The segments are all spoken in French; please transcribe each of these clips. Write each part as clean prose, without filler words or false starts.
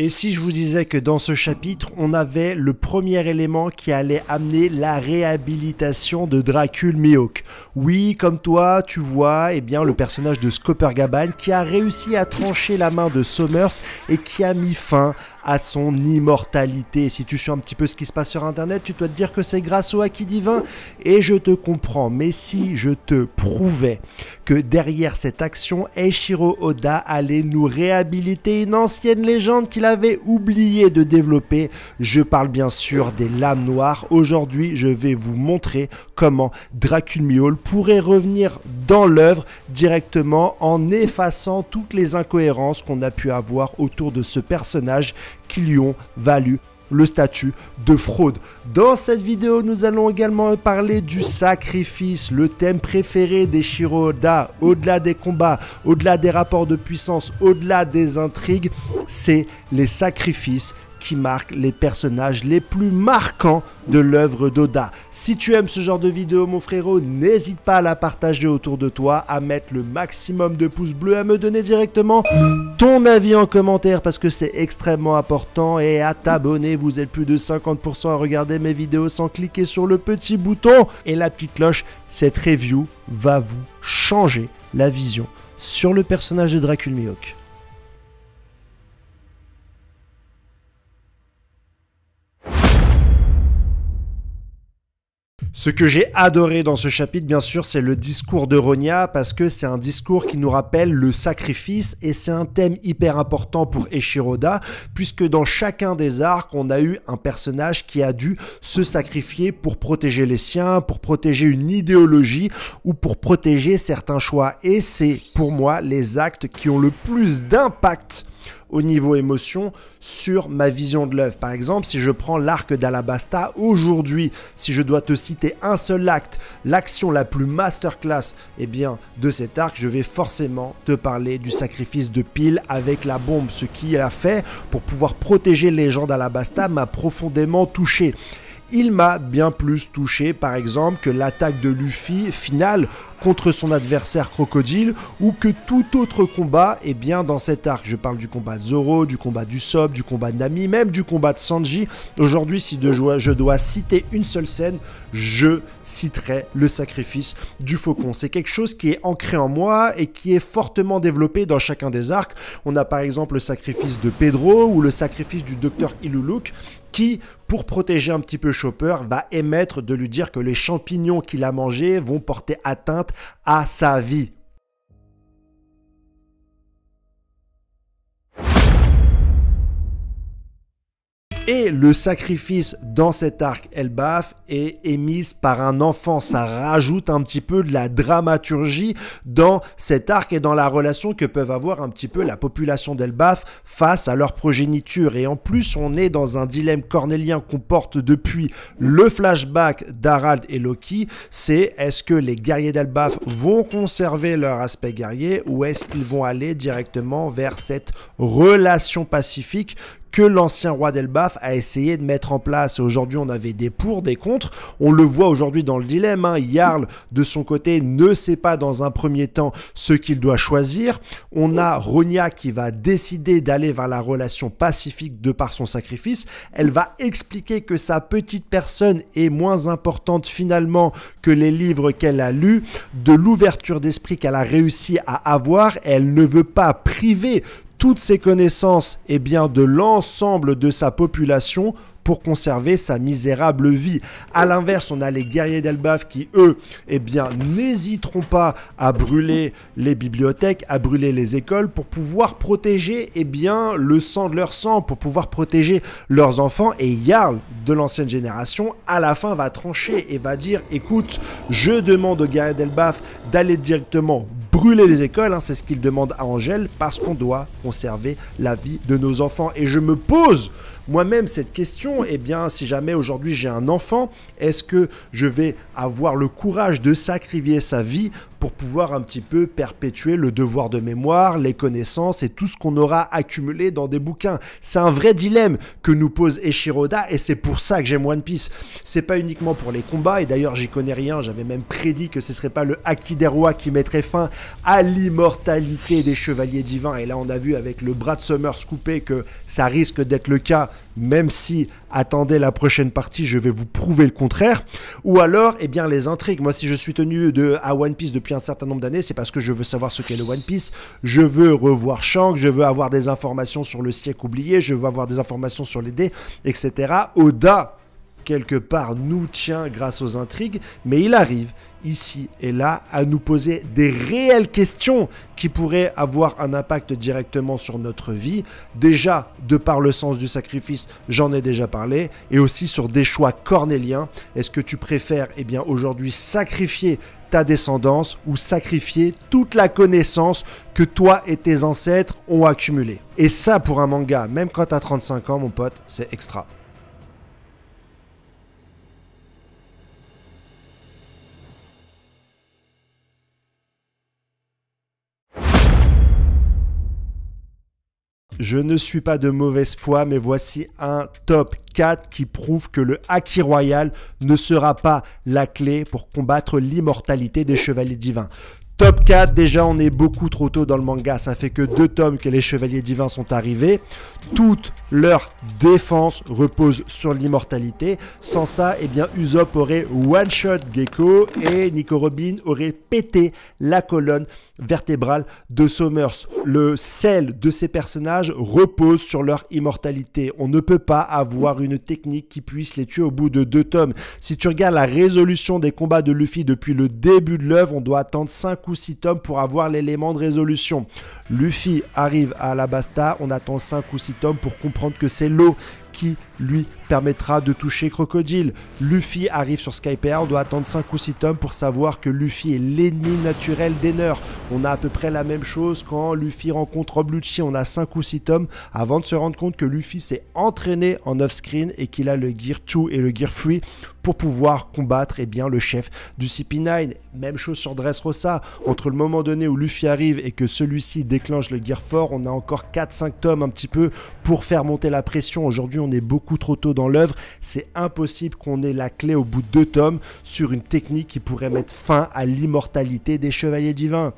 Et si je vous disais que dans ce chapitre, on avait le premier élément qui allait amener la réhabilitation de Dracul Mihawk. Oui, comme toi, tu vois, eh bien, le personnage de Coppergaban qui a réussi à trancher la main de Sommers et qui a mis fin à son immortalité. Si tu suis un petit peu ce qui se passe sur internet, tu dois te dire que c'est grâce au Haki divin, et je te comprends. Mais si je te prouvais que derrière cette action, Eiichiro Oda allait nous réhabiliter une ancienne légende qu'il avait oublié de développer, je parle bien sûr des lames noires. Aujourd'hui, je vais vous montrer comment Dracul Mihawk pourrait revenir dans l'œuvre directement en effaçant toutes les incohérences qu'on a pu avoir autour de ce personnage qui lui ont valu le statut de fraude. Dans cette vidéo, nous allons également parler du sacrifice, le thème préféré d'Eiichiro Oda. Au-delà des combats, au-delà des rapports de puissance, au-delà des intrigues, c'est les sacrifices qui marquent les personnages les plus marquants de l'œuvre d'Oda. Si tu aimes ce genre de vidéo, mon frérot, n'hésite pas à la partager autour de toi, à mettre le maximum de pouces bleus, à me donner directement ton avis en commentaire parce que c'est extrêmement important, et à t'abonner. Vous êtes plus de 50% à regarder mes vidéos sans cliquer sur le petit bouton et la petite cloche. Cette review va vous changer la vision sur le personnage de Dracul Mihawk. Ce que j'ai adoré dans ce chapitre, bien sûr, c'est le discours de Ronia, parce que c'est un discours qui nous rappelle le sacrifice, et c'est un thème hyper important pour Eiichiro Oda, puisque dans chacun des arcs, on a eu un personnage qui a dû se sacrifier pour protéger les siens, pour protéger une idéologie, ou pour protéger certains choix. Et c'est, pour moi, les actes qui ont le plus d'impact au niveau émotion sur ma vision de l'œuvre. Par exemple, si je prends l'arc d'Alabasta, aujourd'hui, si je dois te citer un seul acte, l'action la plus masterclass de cet arc, je vais forcément te parler du sacrifice de Peel avec la bombe. Ce qu'il a fait pour pouvoir protéger les gens d'Alabasta m'a profondément touché. Il m'a bien plus touché, par exemple, que l'attaque de Luffy finale contre son adversaire Crocodile, ou que tout autre combat dans cet arc. Je parle du combat de Zoro, du combat d'Usopp, du combat de Nami, même du combat de Sanji. Aujourd'hui, si je dois citer une seule scène, je citerai le sacrifice du faucon. C'est quelque chose qui est ancré en moi et qui est fortement développé dans chacun des arcs. On a par exemple le sacrifice de Pedro ou le sacrifice du docteur Iluluk, qui, pour protéger un petit peu Chopper, va émettre de lui dire que les champignons qu'il a mangés vont porter atteinte à sa vie. Et le sacrifice dans cet arc Elbaf est émise par un enfant. Ça rajoute un petit peu de la dramaturgie dans cet arc et dans la relation que peuvent avoir un petit peu la population d'Elbaf face à leur progéniture. Et en plus, on est dans un dilemme cornélien qu'on porte depuis le flashback d'Harald et Loki. C'est est-ce que les guerriers d'Elbaf vont conserver leur aspect guerrier, ou est-ce qu'ils vont aller directement vers cette relation pacifique que l'ancien roi d'Elbaf a essayé de mettre en place. Aujourd'hui, on avait des pour, des contre. On le voit aujourd'hui dans le dilemme. Jarl, de son côté, ne sait pas dans un premier temps ce qu'il doit choisir. On a Ronia qui va décider d'aller vers la relation pacifique de par son sacrifice. Elle va expliquer que sa petite personne est moins importante finalement que les livres qu'elle a lus, de l'ouverture d'esprit qu'elle a réussi à avoir. Elle ne veut pas priver toutes ses connaissances de l'ensemble de sa population pour conserver sa misérable vie. A l'inverse, on a les guerriers d'Elbaf qui, eux, n'hésiteront pas à brûler les bibliothèques, à brûler les écoles pour pouvoir protéger le sang de leur sang, pour pouvoir protéger leurs enfants. Et Jarl, de l'ancienne génération, à la fin va trancher et va dire « Écoute, je demande aux guerriers d'Elbaf d'aller directement brûler les écoles, c'est ce qu'il demande à Angel, parce qu'on doit conserver la vie de nos enfants. » Et je me pose moi-même cette question, si jamais aujourd'hui j'ai un enfant, est-ce que je vais avoir le courage de sacrifier sa vie pour pouvoir un petit peu perpétuer le devoir de mémoire, les connaissances et tout ce qu'on aura accumulé dans des bouquins. C'est un vrai dilemme que nous pose Eiichiro Oda et c'est pour ça que j'aime One Piece. C'est pas uniquement pour les combats et d'ailleurs j'y connais rien, j'avais même prédit que ce serait pas le Haki des rois qui mettrait fin à l'immortalité des chevaliers divins et là on a vu avec le bras de Summers coupé que ça risque d'être le cas, même si, attendez la prochaine partie, je vais vous prouver le contraire. Ou alors, eh bien, les intrigues. Moi, si je suis tenu à One Piece depuis un certain nombre d'années, c'est parce que je veux savoir ce qu'est le One Piece. Je veux revoir Shanks, je veux avoir des informations sur le siècle oublié, je veux avoir des informations sur les dés, etc. Oda, quelque part, nous tient grâce aux intrigues, mais il arrive ici et là à nous poser des réelles questions qui pourraient avoir un impact directement sur notre vie. Déjà, de par le sens du sacrifice, j'en ai déjà parlé, et aussi sur des choix cornéliens. Est-ce que tu préfères, eh bien, aujourd'hui sacrifier ta descendance ou sacrifier toute la connaissance que toi et tes ancêtres ont accumulée? Et ça, pour un manga, même quand tu as 35 ans, mon pote, c'est extra. Je ne suis pas de mauvaise foi, mais voici un top 4 qui prouve que le Haki Royal ne sera pas la clé pour combattre l'immortalité des chevaliers divins. Top 4, déjà on est beaucoup trop tôt dans le manga, ça fait que 2 tomes que les chevaliers divins sont arrivés. Toute leur défense repose sur l'immortalité. Sans ça, eh bien Usopp aurait one-shot Gecko et Nico Robin aurait pété la colonne vertébrale de Summers. Le sel de ces personnages repose sur leur immortalité. On ne peut pas avoir une technique qui puisse les tuer au bout de 2 tomes. Si tu regardes la résolution des combats de Luffy depuis le début de l'œuvre, on doit attendre 5 ou 6 tomes pour avoir l'élément de résolution. Luffy arrive à Alabasta, on attend 5 ou 6 tomes pour comprendre que c'est l'eau qui lui permettra de toucher Crocodile. Luffy arrive sur Skypiea, on doit attendre 5 ou 6 tomes pour savoir que Luffy est l'ennemi naturel d'Enner. On a à peu près la même chose quand Luffy rencontre Rob Lucci, on a 5 ou 6 tomes avant de se rendre compte que Luffy s'est entraîné en off-screen et qu'il a le Gear 2 et le Gear 3 pour pouvoir combattre eh bien, le chef du CP9. Même chose sur Dressrosa, entre le moment donné où Luffy arrive et que celui-ci déclenche le Gear 4, on a encore 4-5 tomes un petit peu pour faire monter la pression. Aujourd'hui, on est beaucoup trop tôt dans l'œuvre, c'est impossible qu'on ait la clé au bout de 2 tomes sur une technique qui pourrait mettre fin à l'immortalité des chevaliers divins.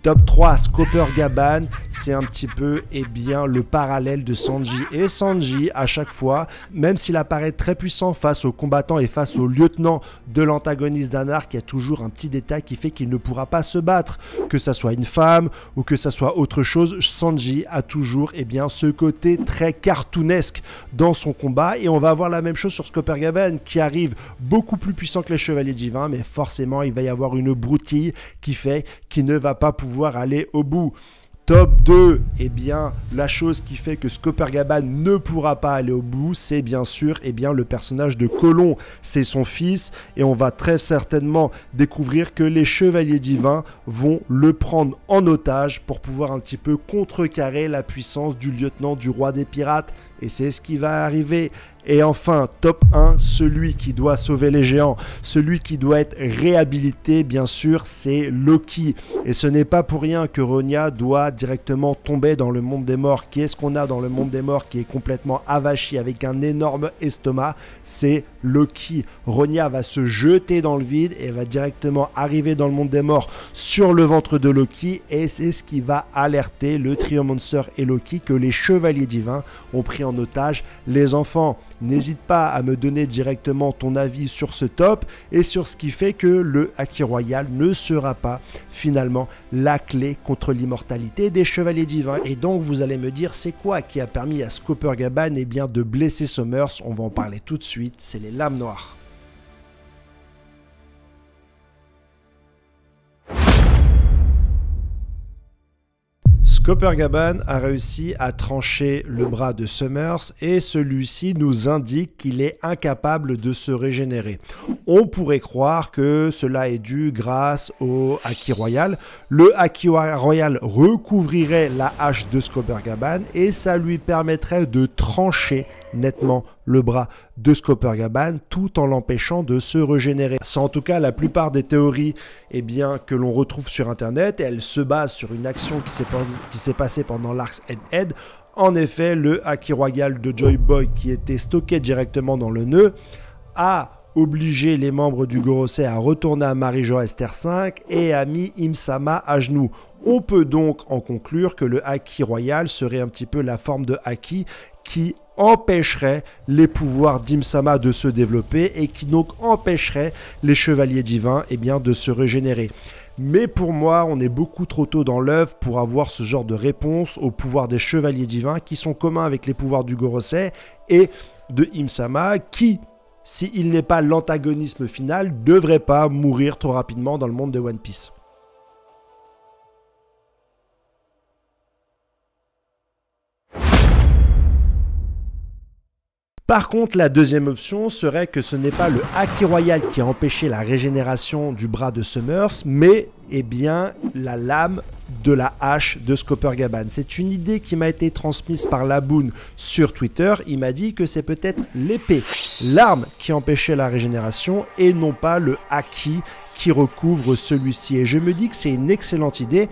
Top 3, Scopper Gaban, c'est un petit peu eh bien, le parallèle de Sanji. Et Sanji, à chaque fois, même s'il apparaît très puissant face aux combattants et face au lieutenant de l'antagoniste d'un arc, il y a toujours un petit détail qui fait qu'il ne pourra pas se battre. Que ça soit une femme ou que ça soit autre chose, Sanji a toujours eh bien, ce côté très cartoonesque dans son combat. Et on va avoir la même chose sur Scopper Gaban qui arrive beaucoup plus puissant que les chevaliers divins, mais forcément il va y avoir une broutille qui fait qu'il ne va pas pouvoir aller au bout. Top 2, eh bien, la chose qui fait que Scopper Gaban ne pourra pas aller au bout, c'est bien sûr eh bien, le personnage de Colon. C'est son fils et on va très certainement découvrir que les chevaliers divins vont le prendre en otage pour pouvoir un petit peu contrecarrer la puissance du lieutenant du roi des pirates. Et c'est ce qui va arriver. Et enfin, top 1, celui qui doit sauver les géants, celui qui doit être réhabilité, bien sûr, c'est Loki. Et ce n'est pas pour rien que Ronya doit directement tomber dans le monde des morts. Qui est-ce qu'on a dans le monde des morts qui est complètement avachi avec un énorme estomac? C'est Loki. Ronya va se jeter dans le vide et va directement arriver dans le monde des morts sur le ventre de Loki. Et c'est ce qui va alerter le trio Monster et Loki que les chevaliers divins ont pris en otage les enfants. N'hésite pas à me donner directement ton avis sur ce top et sur ce qui fait que le Haki Royal ne sera pas finalement la clé contre l'immortalité des chevaliers divins. Et donc vous allez me dire c'est quoi qui a permis à Scopper Gaban eh bien, de blesser Summers? On va en parler tout de suite, c'est les lames noires. Scopper Gaban a réussi à trancher le bras de Summers et celui-ci nous indique qu'il est incapable de se régénérer. On pourrait croire que cela est dû grâce au Haki Royal. Le Haki Royal recouvrirait la hache de Scopper Gaban et ça lui permettrait de trancher nettement le bras de Skoppergaban tout en l'empêchant de se régénérer. C'est en tout cas la plupart des théories que l'on retrouve sur internet et elles se basent sur une action qui s'est passée pendant l'Arx Head-Head. En effet, le Haki Royal de Joy Boy qui était stocké directement dans le nœud a obligé les membres du Gorosei à retourner à Marijo Esther 5 et a mis Im-sama à genoux. On peut donc en conclure que le Haki Royal serait un petit peu la forme de Haki qui empêcherait les pouvoirs d'Im-sama de se développer et qui donc empêcherait les chevaliers divins de se régénérer. Mais pour moi, on est beaucoup trop tôt dans l'œuvre pour avoir ce genre de réponse aux pouvoirs des chevaliers divins qui sont communs avec les pouvoirs du Gorosei et de Im-sama qui, s'il n'est pas l'antagonisme final, ne devrait pas mourir trop rapidement dans le monde de One Piece. Par contre, la deuxième option serait que ce n'est pas le Haki Royal qui a empêché la régénération du bras de Summers, mais la lame de la hache de Skoppergaban. C'est une idée qui m'a été transmise par Laboon sur Twitter. Il m'a dit que c'est peut-être l'épée, l'arme qui empêchait la régénération et non pas le Haki qui recouvre celui-ci. Et je me dis que c'est une excellente idée,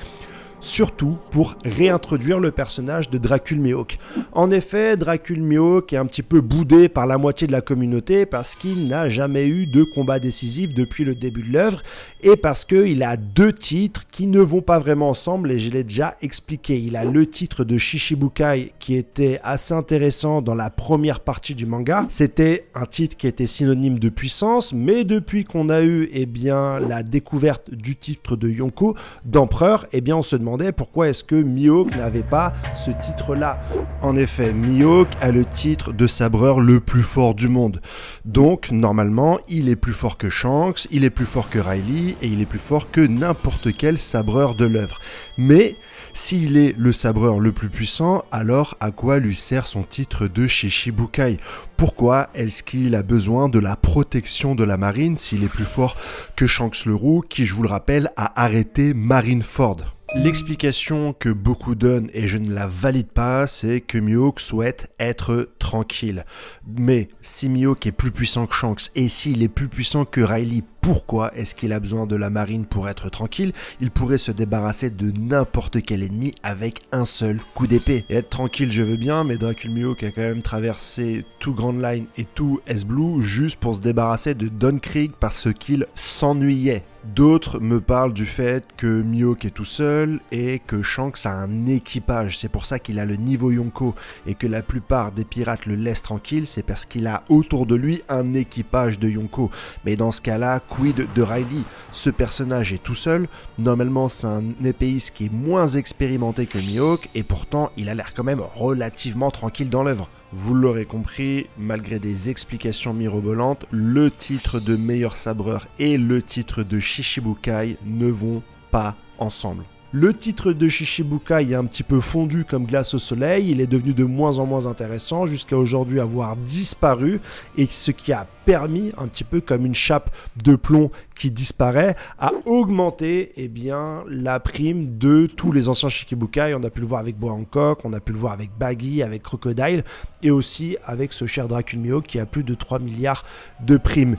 surtout pour réintroduire le personnage de Dracul Mihawk. En effet, Dracul Mihawk est un petit peu boudé par la moitié de la communauté parce qu'il n'a jamais eu de combat décisif depuis le début de l'œuvre et parce qu'il a deux titres qui ne vont pas vraiment ensemble et je l'ai déjà expliqué. Il a le titre de Shishibukai qui était assez intéressant dans la première partie du manga. C'était un titre qui était synonyme de puissance, mais depuis qu'on a eu la découverte du titre de Yonko, d'empereur, on se demande pourquoi est-ce que Mihawk n'avait pas ce titre-là. En effet, Mihawk a le titre de sabreur le plus fort du monde. Donc, normalement, il est plus fort que Shanks, il est plus fort que Riley, et il est plus fort que n'importe quel sabreur de l'œuvre. Mais, s'il est le sabreur le plus puissant, alors à quoi lui sert son titre de Shishibukai? Pourquoi est-ce qu'il a besoin de la protection de la marine s'il est plus fort que Shanks le Roux, qui, je vous le rappelle, a arrêté Marineford? L'explication que beaucoup donnent, et je ne la valide pas, c'est que Mihawk souhaite être tranquille. Mais si Mihawk est plus puissant que Shanks, et s'il est plus puissant que Riley, pourquoi est-ce qu'il a besoin de la marine pour être tranquille? Il pourrait se débarrasser de n'importe quel ennemi avec un seul coup d'épée. Et être tranquille, je veux bien, mais Dracul Mihawk a quand même traversé tout Grand Line et tout S-Blue juste pour se débarrasser de Don Krieg parce qu'il s'ennuyait. D'autres me parlent du fait que Mihawk est tout seul et que Shanks a un équipage. C'est pour ça qu'il a le niveau Yonko et que la plupart des pirates le laissent tranquille. C'est parce qu'il a autour de lui un équipage de Yonko. Mais dans ce cas-là, quid de Riley? Ce personnage est tout seul. Normalement, c'est un épéiste qui est moins expérimenté que Mihawk et pourtant, il a l'air quand même relativement tranquille dans l'œuvre. Vous l'aurez compris, malgré des explications mirobolantes, le titre de meilleur sabreur et le titre de Shishibukai ne vont pas ensemble. Le titre de Shishibukai est un petit peu fondu comme glace au soleil, il est devenu de moins en moins intéressant jusqu'à aujourd'hui avoir disparu et ce qui a permis, un petit peu comme une chape de plomb qui disparaît, à augmenter la prime de tous les anciens Shishibukai. On a pu le voir avec Boa Hancock, on a pu le voir avec Baggy, avec Crocodile et aussi avec ce cher Dracul Mihawk qui a plus de 3 milliards de primes.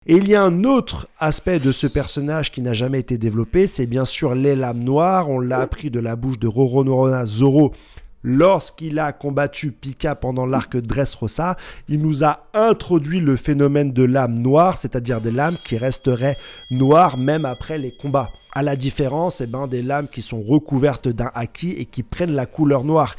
Et il y a un autre aspect de ce personnage qui n'a jamais été développé, c'est bien sûr les lames noires. On l'a appris de la bouche de Roronoa Zoro lorsqu'il a combattu Pika pendant l'arc Dressrosa. Il nous a introduit le phénomène de lames noires, c'est-à-dire des lames qui resteraient noires même après les combats. À la différence des lames qui sont recouvertes d'un haki et qui prennent la couleur noire.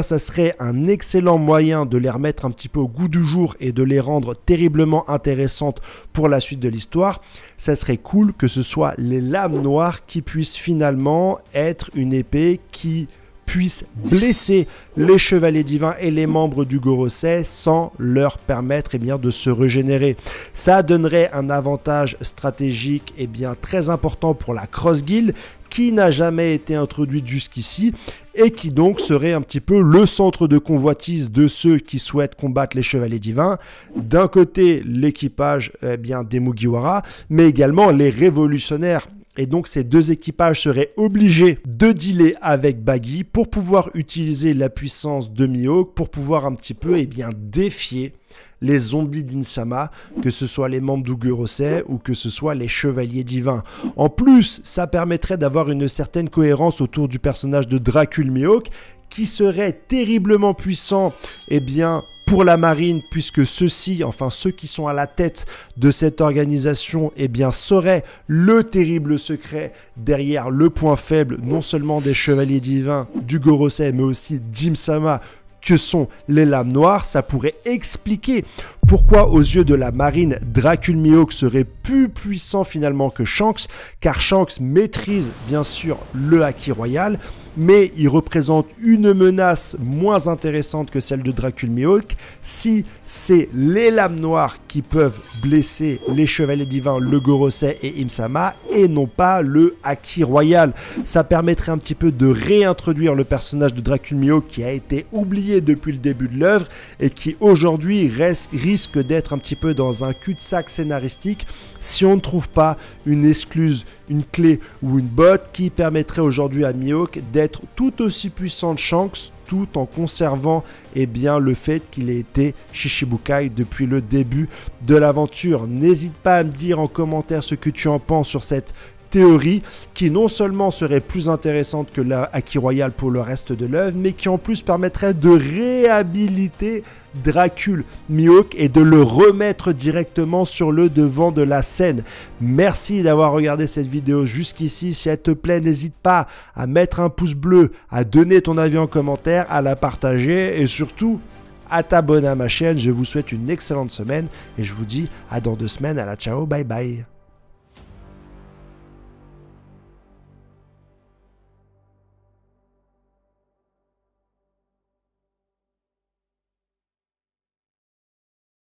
Ça serait un excellent moyen de les remettre un petit peu au goût du jour et de les rendre terriblement intéressantes pour la suite de l'histoire. Ça serait cool que ce soit les lames noires qui puissent finalement être une épée qui puisse blesser les chevaliers divins et les membres du Gorosei sans leur permettre de se régénérer. Ça donnerait un avantage stratégique très important pour la Cross Guild qui n'a jamais été introduite jusqu'ici et qui donc serait un petit peu le centre de convoitise de ceux qui souhaitent combattre les chevaliers divins. D'un côté, l'équipage des Mugiwara, mais également les révolutionnaires Et donc ces deux équipages seraient obligés de dealer avec Baggy pour pouvoir utiliser la puissance de Mihawk pour pouvoir un petit peu défier les zombies d'Insama, que ce soit les membres d'Ugurosei ou que ce soit les chevaliers divins. En plus, ça permettrait d'avoir une certaine cohérence autour du personnage de Dracul Mihawk, qui serait terriblement puissant, pour la marine, puisque ceux-ci, enfin ceux qui sont à la tête de cette organisation, sauraient le terrible secret derrière le point faible, non seulement des chevaliers divins d'Ugurosei, mais aussi d'Im-sama, que sont les lames noires. Ça pourrait expliquer pourquoi, aux yeux de la marine, Dracul Mihawk serait plus puissant finalement que Shanks, car Shanks maîtrise bien sûr le Haki Royal, mais il représente une menace moins intéressante que celle de Dracul Mihawk. Si c'est les lames noires qui peuvent blesser les chevaliers divins, le Gorosei et Im-sama, et non pas le Haki Royal, ça permettrait un petit peu de réintroduire le personnage de Dracul Mihawk qui a été oublié depuis le début de l'œuvre et qui aujourd'hui risque d'être un petit peu dans un cul-de-sac scénaristique si on ne trouve pas une excluse, une clé ou une botte qui permettrait aujourd'hui à Mihawk d'être tout aussi puissant que Shanks, tout en conservant le fait qu'il ait été Shichibukai depuis le début de l'aventure. N'hésite pas à me dire en commentaire ce que tu en penses sur cette théorie qui non seulement serait plus intéressante que la Haki Royal pour le reste de l'œuvre, mais qui en plus permettrait de réhabiliter Dracul Mihawk et de le remettre directement sur le devant de la scène. Merci d'avoir regardé cette vidéo jusqu'ici. Si elle te plaît, n'hésite pas à mettre un pouce bleu, à donner ton avis en commentaire, à la partager et surtout à t'abonner à ma chaîne. Je vous souhaite une excellente semaine et je vous dis à dans 2 semaines. À la ciao, bye bye.